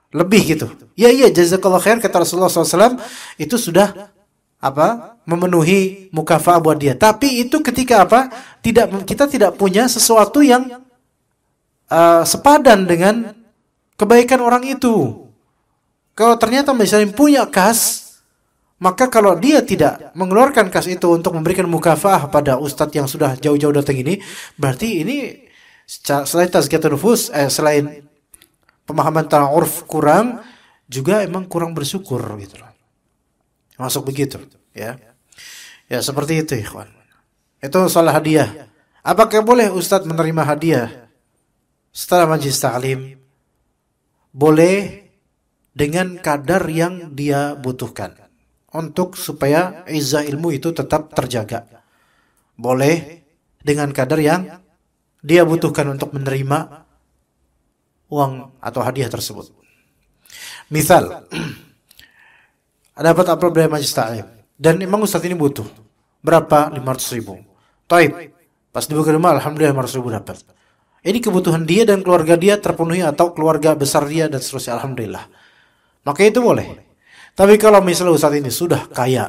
Lebih gitu. Ya jazakallah khair kata Rasulullah SAW itu sudah apa? Memenuhi mukafa'ah buat dia. Tapi itu ketika apa? Kita tidak punya sesuatu yang sepadan dengan kebaikan orang itu. Kalau ternyata misalnya punya kas, maka kalau dia tidak mengeluarkan kas itu untuk memberikan mukafa'ah pada ustadz yang sudah jauh-jauh datang ini, berarti ini selain tazkiyatun nufus, selain pemahaman tentang urf kurang, juga emang kurang bersyukur gitu loh. Masuk begitu, ya. Ya seperti itu, ikhwan. Itu soal hadiah. Apakah boleh ustadz menerima hadiah setelah majlis ta'lim? Boleh dengan kadar yang dia butuhkan. Untuk supaya izzah ilmu itu tetap terjaga. Boleh dengan kadar yang dia butuhkan untuk menerima uang atau hadiah tersebut. Misal, dapat amplop dari majlis ta'lim. Dan emang ustaz ini butuh. Berapa? 500.000. Taib. Pas dibuka rumah, alhamdulillah 500.000 dapat. Ini kebutuhan dia dan keluarga dia terpenuhi atau keluarga besar dia dan seterusnya, alhamdulillah. Maka itu boleh. Tapi kalau misalnya ustaz ini sudah kaya,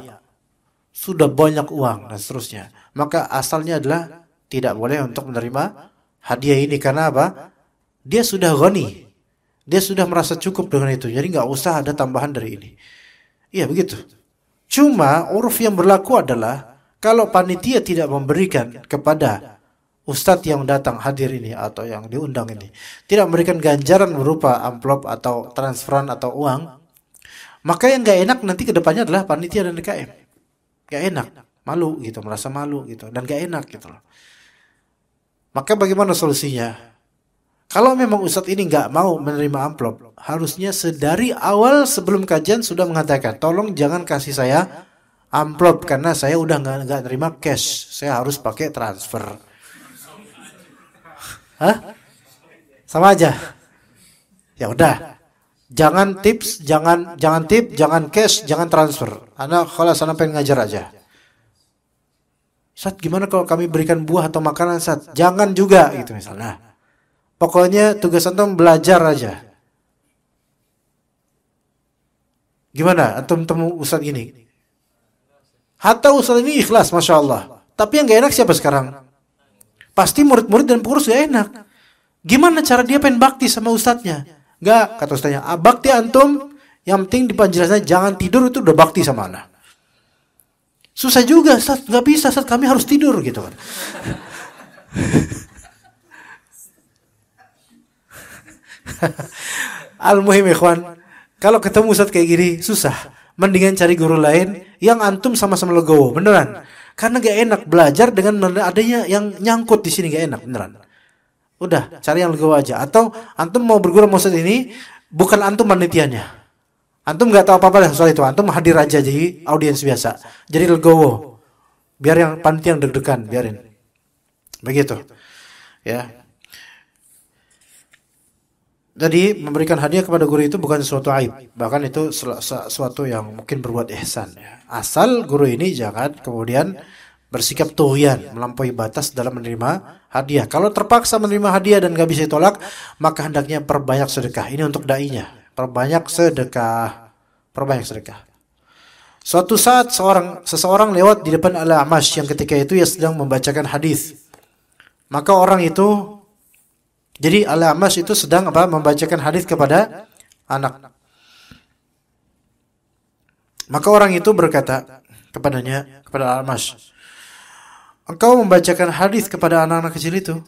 sudah banyak uang dan seterusnya, maka asalnya adalah tidak boleh untuk menerima hadiah ini. Karena apa? Dia sudah ghani. Dia sudah merasa cukup dengan itu. Jadi nggak usah ada tambahan dari ini. Iya begitu. Cuma uruf yang berlaku adalah kalau panitia tidak memberikan kepada ustadz yang datang hadir ini atau yang diundang ini, tidak memberikan ganjaran berupa amplop atau transferan atau uang, maka yang gak enak nanti kedepannya adalah panitia dan DKM. Gak enak, malu gitu, merasa malu gitu, dan gak enak gitu loh. Maka bagaimana solusinya? Kalau memang ustadz ini gak mau menerima amplop, harusnya sedari awal sebelum kajian sudah mengatakan, tolong jangan kasih saya amplop karena saya udah gak nerima cash, saya harus pakai transfer. Hah? Sama aja. Ya udah. Jangan tips, jangan tip, jangan cash, jangan transfer. Anak kalau sana pengen ngajar aja. Ustaz, gimana kalau kami berikan buah atau makanan, Ustaz? Jangan juga gitu misalnya. Pokoknya tugas antum belajar aja. Gimana? Antum temu ustaz gini? Hatta ustaz ini ikhlas, masya Allah. Tapi yang gak enak siapa sekarang? Pasti murid-murid dan pengurus gak enak. Gimana cara dia pengen bakti sama ustaznya? Gak, kata ustaznya. Bakti antum, yang penting di penjelasannya jangan tidur, itu udah bakti sama anak. Susah juga, Ustaz. Gak bisa, Ustaz. Kami harus tidur gitu kan. Al-muhim ikhwan, kalau ketemu Ustaz kayak gini susah. Mendingan cari guru lain yang antum sama-sama legowo, beneran. Karena gak enak belajar dengan adanya yang nyangkut di sini, gak enak, beneran. Udah, cari yang legowo aja. Atau antum mau berguru sama Ustaz ini, bukan antum panitianya. Antum gak tahu apa-apa soal itu, antum hadir aja jadi audiens biasa. Jadi legowo. Biar yang panitia yang deg-degan, biarin. Begitu. Ya. Jadi memberikan hadiah kepada guru itu bukan sesuatu aib, bahkan itu sesuatu yang mungkin berbuat ihsan. Ya. Asal guru ini jangan kemudian bersikap tughyan, melampaui batas dalam menerima hadiah. Kalau terpaksa menerima hadiah dan gak bisa ditolak, maka hendaknya perbanyak sedekah. Ini untuk dai-nya, perbanyak sedekah, perbanyak sedekah. Suatu saat seseorang lewat di depan Al-A'mash yang ketika itu ia sedang membacakan hadis. Maka orang itu, jadi Al-A'mash itu sedang membacakan hadis kepada anak. Maka orang itu berkata kepadanya, kepada Al-A'mash, engkau membacakan hadis kepada anak-anak kecil itu?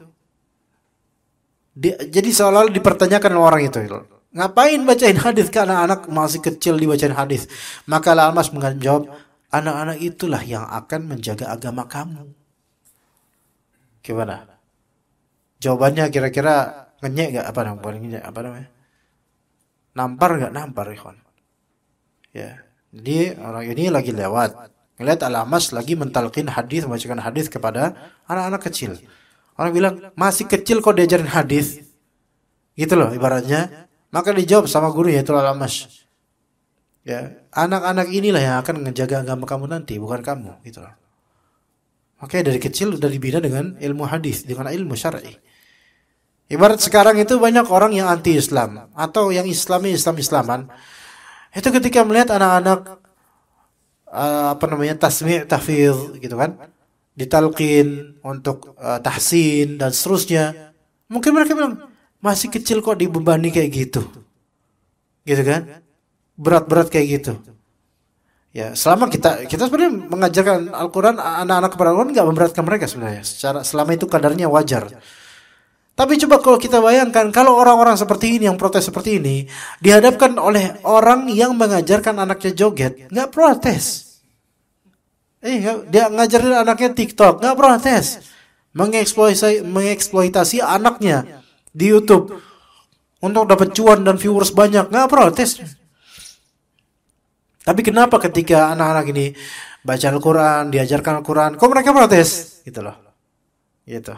Jadi seolah-olah dipertanyakan oleh orang itu, ngapain bacain hadis ke anak-anak masih kecil dibacain hadis? Maka Al-A'mash menjawab, anak-anak itulah yang akan menjaga agama kamu. Gimana? Jawabannya kira-kira ngenyek gak? Apa namanya? Nampar gak? Nampar, ikhwan. Ya. Jadi orang ini lagi lewat, ngeliat Al-A'mash lagi mentalqin hadis, membacakan hadis kepada anak-anak kecil. Orang bilang, masih kecil kok diajarin hadis? Gitu loh ibaratnya. Maka dijawab sama guru yaitu Al-A'mash. Ya, anak-anak inilah yang akan menjaga agama kamu nanti, bukan kamu, gitu loh. Makanya dari kecil udah dibina dengan ilmu hadis, dengan ilmu syar'i. Ibarat sekarang itu banyak orang yang anti-Islam atau yang Islaman. Itu ketika melihat anak-anak tasmi' tahfidz gitu kan, ditalqin untuk tahsin dan seterusnya. Mungkin mereka bilang, masih kecil kok dibebani kayak gitu. Gitu kan? Berat-berat kayak gitu. Ya, selama kita sebenarnya mengajarkan Al-Qur'an anak-anak kepada Al-Qur'an enggak memberatkan mereka sebenarnya. Selama itu kadarnya wajar. Tapi coba kalau kita bayangkan kalau orang-orang seperti ini yang protes seperti ini dihadapkan oleh orang yang mengajarkan anaknya joget, enggak protes. Dia ngajarin anaknya TikTok, enggak protes. Mengeksploitasi anaknya di YouTube untuk dapat cuan dan viewers banyak, enggak protes. Tapi kenapa ketika anak-anak ini baca Al-Quran, diajarkan Al-Quran, kok mereka protes? Gitu loh. Gitu.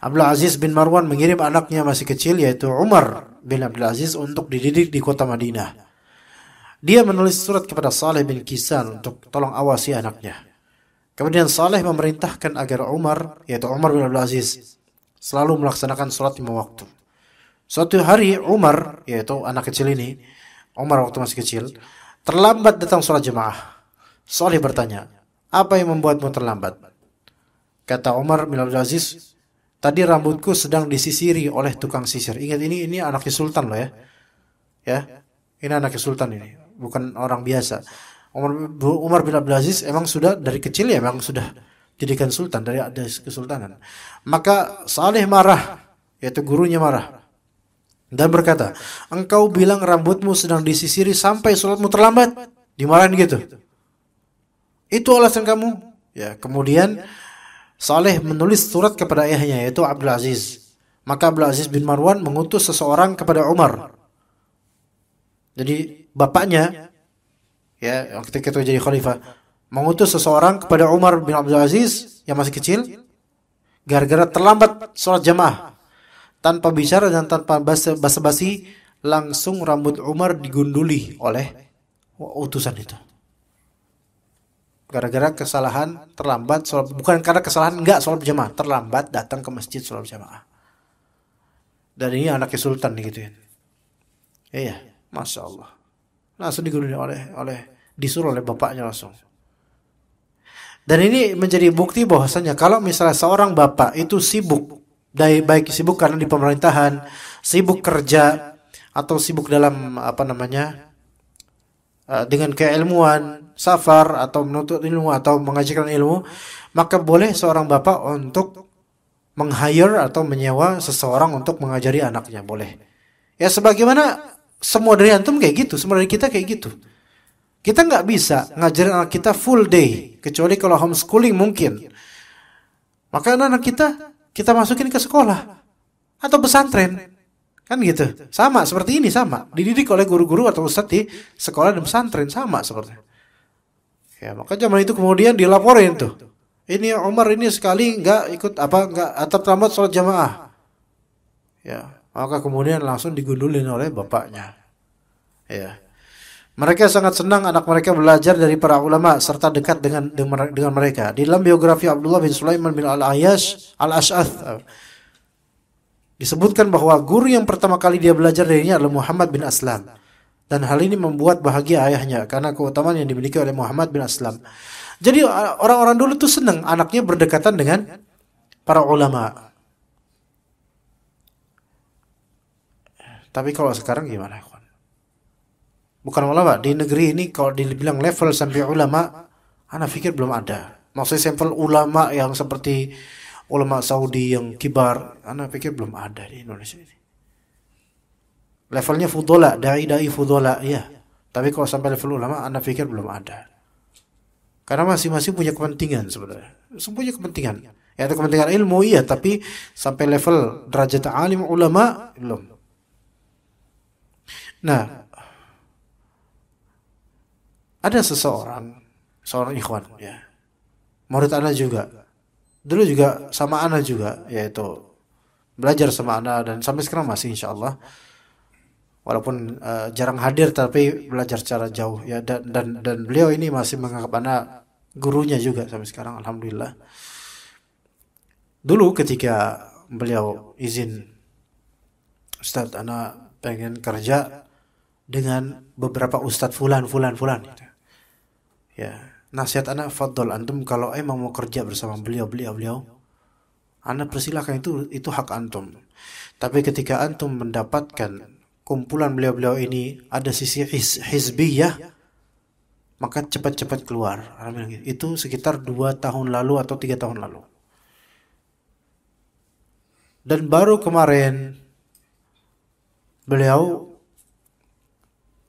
Abdul Aziz bin Marwan mengirim anaknya masih kecil yaitu Umar bin Abdul Aziz untuk dididik di kota Madinah. Dia menulis surat kepada Saleh bin Kisan untuk tolong awasi anaknya. Kemudian Saleh memerintahkan agar Umar, yaitu Umar bin Abdul Aziz, selalu melaksanakan sholat 5 waktu. Suatu hari Umar, yaitu anak kecil ini, Umar waktu masih kecil, terlambat datang sholat jemaah. Saleh bertanya, apa yang membuatmu terlambat? Kata Umar bin Abdul Aziz, tadi rambutku sedang disisiri oleh tukang sisir. Ingat ini anaknya sultan loh ya. Ya. Ini anaknya sultan ini, bukan orang biasa. Umar bin Abdul Aziz emang sudah dari kecil ya memang sudah didikan sultan dari kesultanan. Maka Saleh marah, yaitu gurunya marah. Dan berkata, engkau bilang rambutmu sedang disisiri sampai sholatmu terlambat. Dimarahin gitu. Itu alasan kamu? Ya, kemudian Saleh menulis surat kepada ayahnya yaitu Abdul Aziz. Maka Abdul Aziz bin Marwan mengutus seseorang kepada Umar. Jadi bapaknya ya ketika itu jadi khalifah mengutus seseorang kepada Umar bin Abdul Aziz yang masih kecil gara-gara terlambat sholat jamaah. Tanpa bicara dan tanpa basa-basi langsung rambut Umar digunduli oleh utusan itu. Gara-gara kesalahan terlambat sholat, bukan karena kesalahan enggak sholat berjamaah, terlambat datang ke masjid sholat berjamaah. Dan ini anaknya sultan digituin. Iya, masya Allah. langsung digunduli disuruh oleh bapaknya langsung. Dan ini menjadi bukti bahwasanya kalau misalnya seorang bapak itu sibuk, baik sibuk karena di pemerintahan, sibuk kerja, atau sibuk dalam dengan keilmuan, safar atau menuntut ilmu atau mengajarkan ilmu, maka boleh seorang bapak untuk meng-hire atau menyewa seseorang untuk mengajari anaknya, boleh. Ya sebagaimana semua dari antum kayak gitu, semua dari kita kayak gitu. Kita nggak bisa ngajarin anak kita full day, kecuali kalau homeschooling mungkin. Maka anak kita masukin ke sekolah atau pesantren, kan gitu. Sama seperti ini, sama dididik oleh guru-guru atau ustadz di sekolah dan pesantren, sama seperti. Ya maka zaman itu kemudian dilaporin tuh. Ini Umar ini sekali nggak atau terlambat sholat jamaah. Ya maka kemudian langsung digundulin oleh bapaknya. Ya. Mereka sangat senang anak mereka belajar dari para ulama serta dekat dengan mereka. Di dalam biografi Abdullah bin Sulaiman bin Al-Ash'ath disebutkan bahwa guru yang pertama kali dia belajar darinya adalah Muhammad bin Aslam. Dan hal ini membuat bahagia ayahnya karena keutamaan yang dimiliki oleh Muhammad bin Aslam. Jadi orang-orang dulu tuh senang anaknya berdekatan dengan para ulama. Tapi kalau sekarang gimana? Bukan ulama, di negeri ini kalau dibilang level sampai ulama, ana pikir belum ada. Maksudnya sampel ulama yang seperti ulama Saudi yang kibar, ana pikir belum ada di Indonesia ini. Levelnya fudola, dai fudola, ya. Tapi kalau sampai level ulama, ana pikir belum ada. Karena masing-masing punya kepentingan sebenarnya. Semua punya kepentingan. Ya, itu kepentingan ilmu, iya, tapi sampai level derajat alim ulama belum. Nah, ada seorang ikhwan, ya, murid ana juga, dulu juga sama ana juga, yaitu belajar sama ana dan sampai sekarang masih insyaallah, walaupun jarang hadir tapi belajar secara jauh, ya, dan beliau ini masih menganggap ana gurunya juga sampai sekarang, alhamdulillah. Dulu ketika beliau izin, Ustadz, ana pengen kerja dengan beberapa ustadz fulan. Ya, nasihat anak fadol antum kalau emang mau kerja bersama beliau, anak persilahkan, itu hak antum. Tapi ketika antum mendapatkan kumpulan beliau ini ada sisi hizbiyah, maka cepat-cepat keluar. Itu sekitar 2 tahun lalu atau 3 tahun lalu. Dan baru kemarin beliau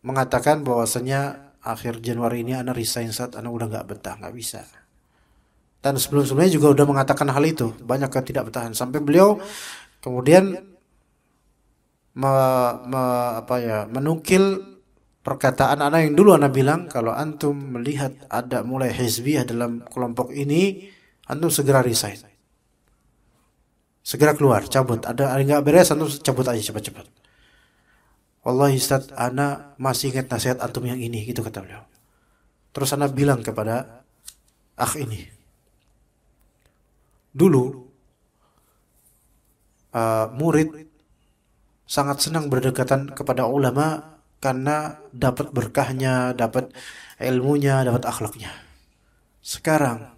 mengatakan bahwasanya akhir Januari ini ana resign, saat ana udah nggak betah, nggak bisa. Dan sebelumnya juga udah mengatakan hal itu, banyak ketidakbetahan sampai beliau kemudian menukil perkataan ana yang dulu ana bilang, kalau antum melihat ada mulai hizbiyah dalam kelompok ini, antum segera resign, segera keluar, cabut. Ada nggak beres, antum cabut aja cepat-cepat. Wallahi Ustaz, ana masih ingat nasihat antum yang ini, gitu kata beliau. Terus ana bilang kepada akh ini, dulu murid sangat senang berdekatan kepada ulama karena dapat berkahnya, dapat ilmunya, dapat akhlaknya. Sekarang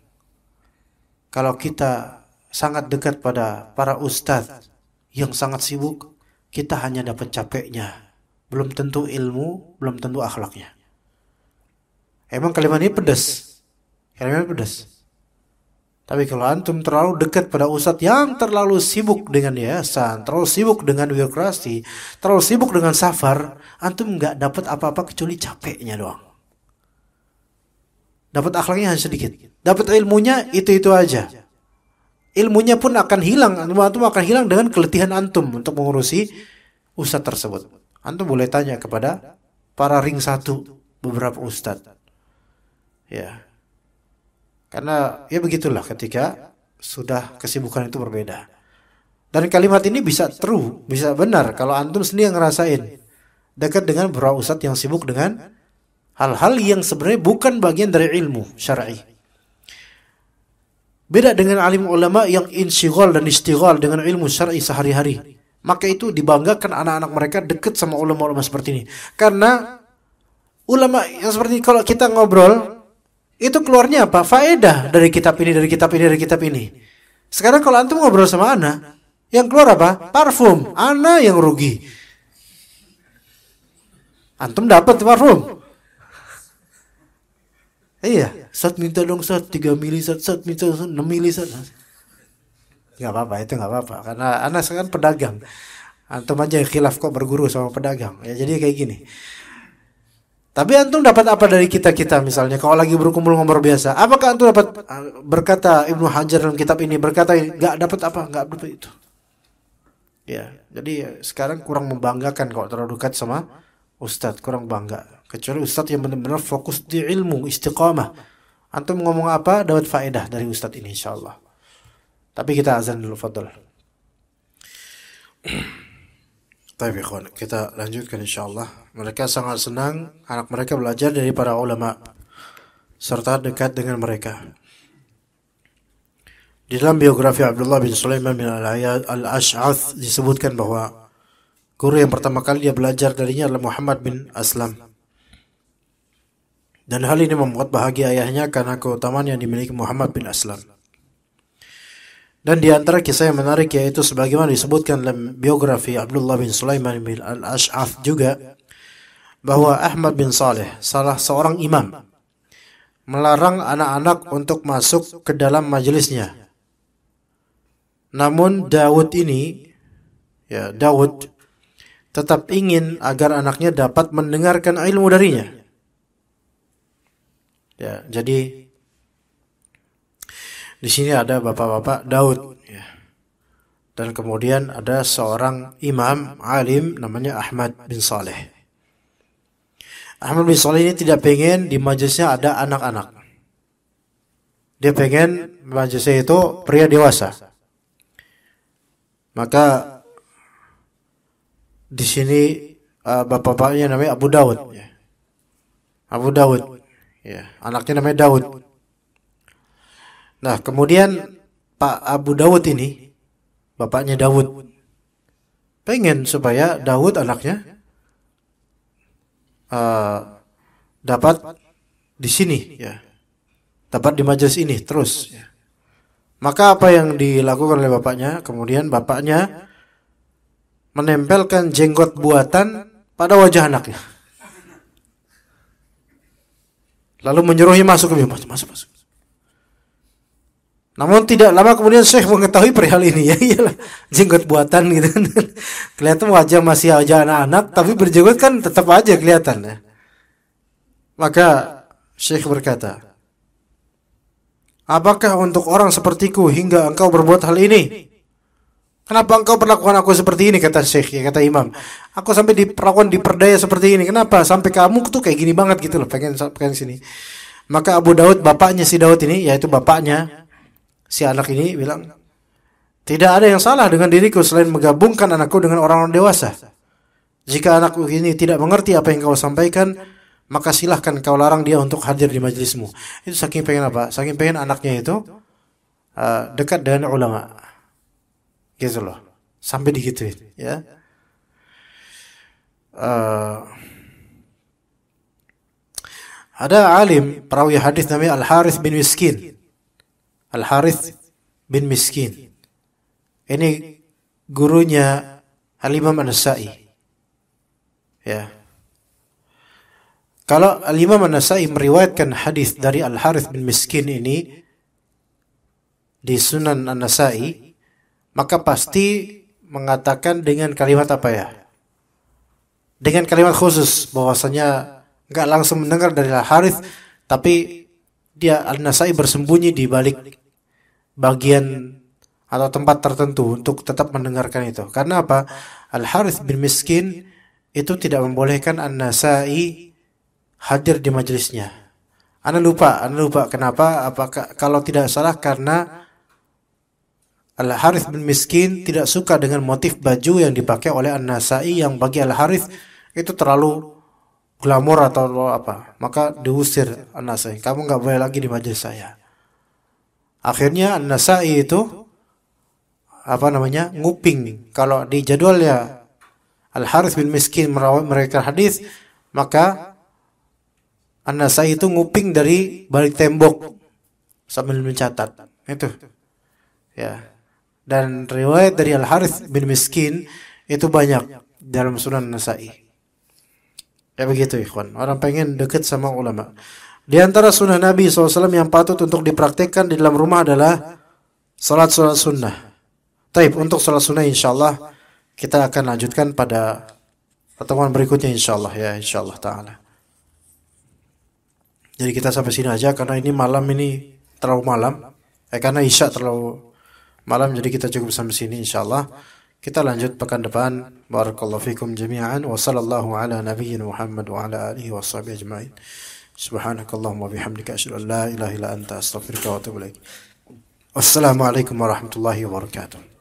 kalau kita sangat dekat pada para ustadz yang sangat sibuk, kita hanya dapat capeknya, belum tentu ilmu, belum tentu akhlaknya. Emang kalimat ini pedas. Tapi kalau antum terlalu dekat pada ustadz yang terlalu sibuk dengan yayasan, terlalu sibuk dengan birokrasi, terlalu sibuk dengan safar, antum nggak dapat apa-apa kecuali capeknya doang. Dapat akhlaknya hanya sedikit. Dapat ilmunya itu aja. Ilmunya pun akan hilang. Antum akan hilang dengan keletihan antum untuk mengurusi ustadz tersebut. Antum boleh tanya kepada para ring 1 beberapa ustadz. Ya. Karena ya begitulah ketika sudah kesibukan itu berbeda. Dan kalimat ini bisa benar kalau antum sendiri yang ngerasain dekat dengan beberapa ustadz yang sibuk dengan hal-hal yang sebenarnya bukan bagian dari ilmu syar'i. Beda dengan alim ulama yang insyghal dan istighal dengan ilmu syar'i sehari-hari. Maka itu dibanggakan anak-anak mereka dekat sama ulama-ulama seperti ini. Karena ulama yang seperti kalau kita ngobrol itu keluarnya apa? Faedah dari kitab ini, dari kitab ini, dari kitab ini. Sekarang kalau antum ngobrol sama ana, yang keluar apa? Parfum. Ana yang rugi. Antum dapat parfum. Iya, Ustaz minta dong Ustaz 3 mili, Ustaz minta 6 mili Ustaz. Enggak apa-apa, itu enggak apa-apa karena ana sekarang pedagang. Antum aja yang khilaf kok berguru sama pedagang. Ya jadi kayak gini. Tapi antum dapat apa dari kita-kita misalnya kalau lagi berkumpul ngobrol biasa? Apakah antum dapat berkata Ibnu Hajar dalam kitab ini berkata enggak dapat apa? Enggak dapat itu. Ya, jadi sekarang kurang membanggakan kalau terlalu dekat sama ustadz, kurang bangga. Kecuali ustadz yang benar-benar fokus di ilmu, istiqamah. Antum ngomong apa dapat faedah dari ustadz ini insyaallah. Tapi kita azan dulu, fadhal. Baik, ikhwan, kita lanjutkan insyaallah. Mereka sangat senang anak mereka belajar dari para ulama serta dekat dengan mereka. Di dalam biografi Abdullah bin Sulaiman bin al-Ash'ath disebutkan bahwa guru yang pertama kali dia belajar darinya adalah Muhammad bin Aslam. Dan hal ini membuat bahagia ayahnya karena keutamaan yang dimiliki Muhammad bin Aslam. Dan di antara kisah yang menarik yaitu sebagaimana disebutkan dalam biografi Abdullah bin Sulaiman bin al-Ash'ath juga bahwa Ahmad bin Saleh, salah seorang imam, melarang anak-anak untuk masuk ke dalam majelisnya. Namun Daud tetap ingin agar anaknya dapat mendengarkan ilmu darinya. Ya, jadi di sini ada bapak-bapak Daud, ya. Dan kemudian ada seorang imam alim namanya Ahmad bin Saleh. Ahmad bin Saleh ini tidak pengen di majelisnya ada anak-anak. Dia pengen majelisnya itu pria dewasa. Maka di sini bapak-bapaknya namanya Abu Daud, ya. Abu Daud, ya, anaknya namanya Daud. Nah, kemudian Pak Abu Dawud ini, bapaknya Dawud, pengen supaya Dawud anaknya dapat di sini, ya, dapat di majelis ini terus. Ya. Maka apa yang dilakukan oleh bapaknya? Kemudian bapaknya menempelkan jenggot buatan pada wajah anaknya, lalu menyuruhnya masuk masuk. Namun tidak lama kemudian Syekh mengetahui perihal ini, ya iyalah jenggot buatan gitu. Kelihatan wajah masih wajah anak-anak tapi berjenggot kan tetap aja kelihatan, ya. Maka Syekh berkata, "Apakah untuk orang sepertiku hingga engkau berbuat hal ini? Kenapa engkau perlakukan aku seperti ini?" kata Syekh, ya, kata imam. "Aku sampai diperlakukan diperdaya seperti ini. Kenapa? Sampai kamu tuh kayak gini banget gitu loh, pengen sini." Maka Abu Daud, bapaknya si Daud ini, yaitu bapaknya si anak ini bilang, "Tidak ada yang salah dengan diriku selain menggabungkan anakku dengan orang-orang dewasa. Jika anakku ini tidak mengerti apa yang kau sampaikan, maka silahkan kau larang dia untuk hadir di majelismu." Itu saking pengen apa? Saking pengen anaknya itu dekat dengan ulama. Gitu loh. Sampai digituin, ya. Ada alim perawi hadis namanya Al-Harith bin Miskin. Al-Harith bin Miskin. Ini gurunya Al-Imam An-Nasa'i. Ya. Kalau Al-Imam An-Nasa'i meriwayatkan hadis dari Al-Harith bin Miskin ini di Sunan An-Nasa'i, maka pasti mengatakan dengan kalimat apa ya? Dengan kalimat khusus bahwasanya enggak langsung mendengar dari Al-Harith, tapi dia Al-Nasa'i bersembunyi di balik bagian atau tempat tertentu untuk tetap mendengarkan itu. Karena apa? Al-Harith bin Miskin itu tidak membolehkan An-Nasa'i hadir di majelisnya. Ana lupa kenapa? Apakah kalau tidak salah karena Al-Harith bin Miskin tidak suka dengan motif baju yang dipakai oleh An-Nasa'i yang bagi Al-Harith itu terlalu glamor atau apa. Maka diusir An-Nasa'i. Kamu nggak boleh lagi di majelis saya. Akhirnya An-Nasa'i itu nguping. Kalau di jadwalnya Al-Harith bin Miskin meriwayatkan hadis, maka An-Nasai itu nguping dari balik tembok sambil mencatat. Itu. Ya. Dan riwayat dari Al-Harits bin Miskin itu banyak dalam Sunan Nasai. Ya begitu ikhwan. Orang pengen dekat sama ulama. Di antara sunnah Nabi SAW yang patut untuk dipraktekkan di dalam rumah adalah salat sunnah. Taib, untuk salat sunnah insyaallah kita akan lanjutkan pada pertemuan berikutnya insyaallah ya, insyaallah ta'ala. Jadi kita sampai sini aja karena ini malam ini terlalu malam. Karena Isya terlalu malam, jadi kita cukup sampai sini insyaallah. Kita lanjut pekan depan. Barakallahu fikum jami'an wa sallallahu ala nabiyyina Muhammad wa ala alihi wa sahbihi ajma'in. Subhanakallahumma bihamdika asyhadu an la ilaha illa anta astaghfiruka wa atubu ilaik. Wassalamualaikum warahmatullahi wabarakatuh.